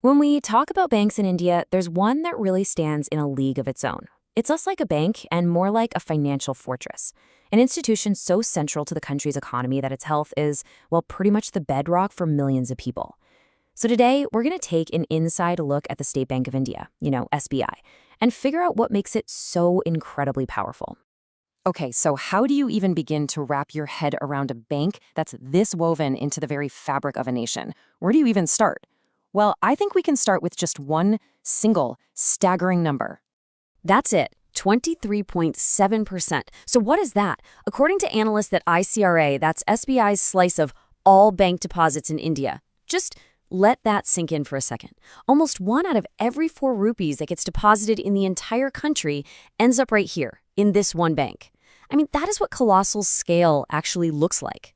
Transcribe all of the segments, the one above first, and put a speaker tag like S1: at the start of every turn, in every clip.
S1: When we talk about banks in India, there's one that really stands in a league of its own. It's less like a bank and more like a financial fortress, an institution so central to the country's economy that its health is, well, pretty much the bedrock for millions of people. So today, we're going to take an inside look at the State Bank of India, SBI, and figure out what makes it so incredibly powerful.
S2: Okay, so how do you even begin to wrap your head around a bank that's this woven into the very fabric of a nation? Where do you even start? Well, I think we can start with just one single, staggering number.
S1: That's it. 23.7%. So what is that? According to analysts at ICRA, that's SBI's slice of all bank deposits in India. Just let that sink in for a second. Almost 1 out of every 4 rupees that gets deposited in the entire country ends up right here, in this one bank. I mean, that is what colossal scale actually looks like.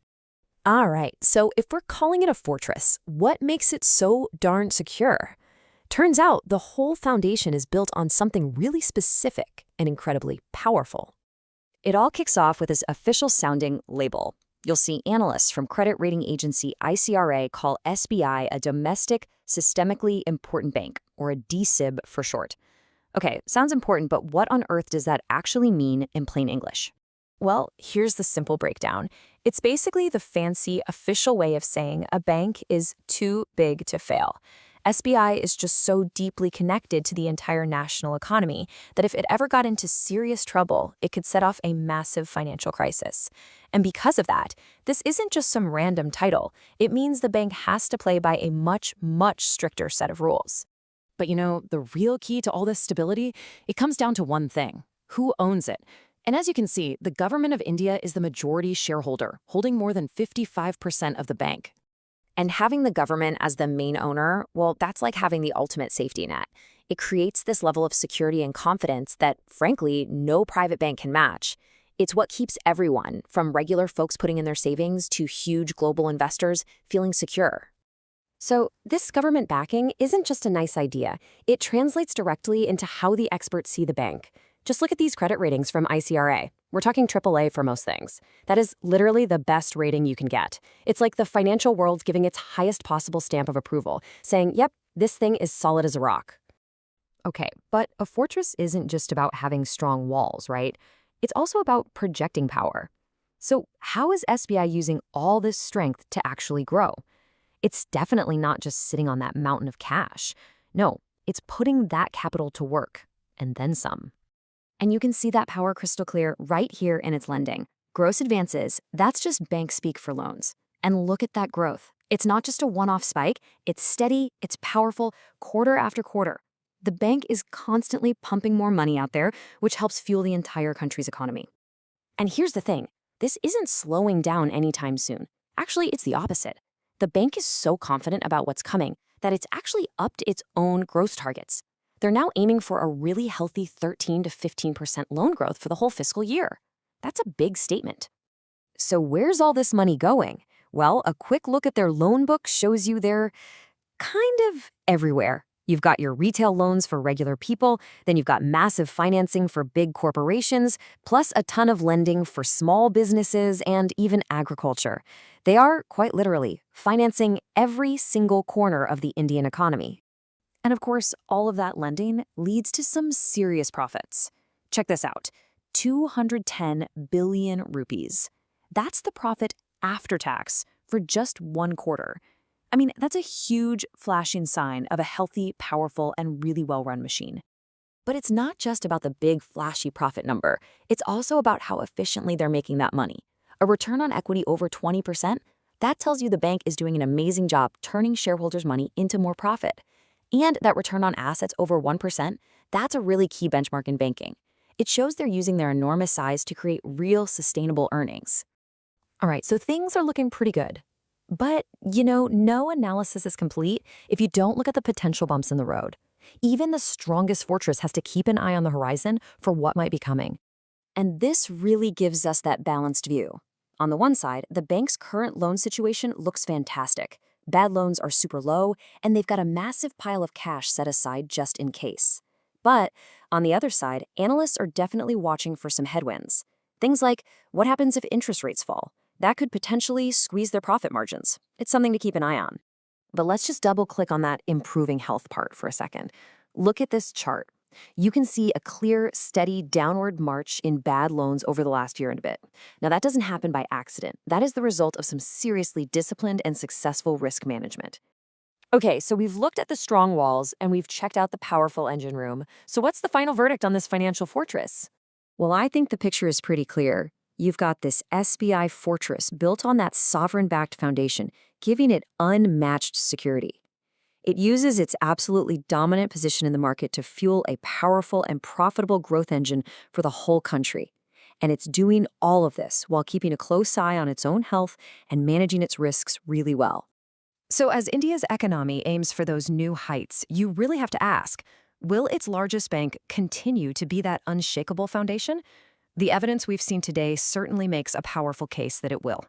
S1: All right, so if we're calling it a fortress, what makes it so darn secure? Turns out the whole foundation is built on something really specific and incredibly powerful. It all kicks off with this official-sounding label. You'll see analysts from credit rating agency ICRA call SBI a domestic systemically important bank, or a DSIB for short. Okay, sounds important, but what on earth does that actually mean in plain English?
S3: Well, here's the simple breakdown. It's basically the fancy official way of saying a bank is too big to fail. SBI is just so deeply connected to the entire national economy that if it ever got into serious trouble, it could set off a massive financial crisis. And because of that, this isn't just some random title. It means the bank has to play by a much, much stricter set of rules.
S2: But the real key to all this stability, it comes down to one thing: who owns it? And as you can see, the government of India is the majority shareholder, holding more than 55% of the bank.
S1: And having the government as the main owner, well, that's like having the ultimate safety net. It creates this level of security and confidence that, frankly, no private bank can match. It's what keeps everyone, from regular folks putting in their savings to huge global investors, feeling secure. So this government backing isn't just a nice idea. It translates directly into how the experts see the bank. Just look at these credit ratings from ICRA. We're talking AAA for most things. That is literally the best rating you can get. It's like the financial world's giving its highest possible stamp of approval, saying, yep, this thing is solid as a rock. Okay, but a fortress isn't just about having strong walls, right? It's also about projecting power. So how is SBI using all this strength to actually grow? It's definitely not just sitting on that mountain of cash. No, it's putting that capital to work, and then some. And you can see that power crystal clear right here in its lending. Gross advances, that's just bank speak for loans. And look at that growth. It's not just a one-off spike. It's steady, it's powerful, quarter after quarter. The bank is constantly pumping more money out there, which helps fuel the entire country's economy. And here's the thing. This isn't slowing down anytime soon. Actually, it's the opposite. The bank is so confident about what's coming that it's actually upped its own growth targets. They're now aiming for a really healthy 13 to 15% loan growth for the whole fiscal year. That's a big statement. So where's all this money going? Well, a quick look at their loan book shows you they're kind of everywhere. You've got your retail loans for regular people, then you've got massive financing for big corporations, plus a ton of lending for small businesses and even agriculture. They are, quite literally, financing every single corner of the Indian economy. And of course, all of that lending leads to some serious profits. Check this out, 210 billion rupees. That's the profit after tax for just one quarter. I mean, that's a huge flashing sign of a healthy, powerful, and really well-run machine. But it's not just about the big, flashy profit number. It's also about how efficiently they're making that money. A return on equity over 20%, that tells you the bank is doing an amazing job turning shareholders' money into more profit. And that return on assets over 1%, that's a really key benchmark in banking. It shows they're using their enormous size to create real sustainable earnings. All right, so things are looking pretty good. But, no analysis is complete if you don't look at the potential bumps in the road. Even the strongest fortress has to keep an eye on the horizon for what might be coming. And this really gives us that balanced view. On the one side, the bank's current loan situation looks fantastic. Bad loans are super low, and they've got a massive pile of cash set aside just in case. But on the other side, analysts are definitely watching for some headwinds. Things like, what happens if interest rates fall? That could potentially squeeze their profit margins. It's something to keep an eye on.
S2: But let's just double click on that improving health part for a second. Look at this chart. You can see a clear, steady downward march in bad loans over the last year and a bit. Now, that doesn't happen by accident. That is the result of some seriously disciplined and successful risk management. Okay, so we've looked at the strong walls and we've checked out the powerful engine room. So what's the final verdict on this financial fortress? Well, I think the picture is pretty clear. You've got this SBI fortress built on that sovereign-backed foundation, giving it unmatched security. It uses its absolutely dominant position in the market to fuel a powerful and profitable growth engine for the whole country. And it's doing all of this while keeping a close eye on its own health and managing its risks really well.
S3: So as India's economy aims for those new heights, you really have to ask, will its largest bank continue to be that unshakable foundation? The evidence we've seen today certainly makes a powerful case that it will.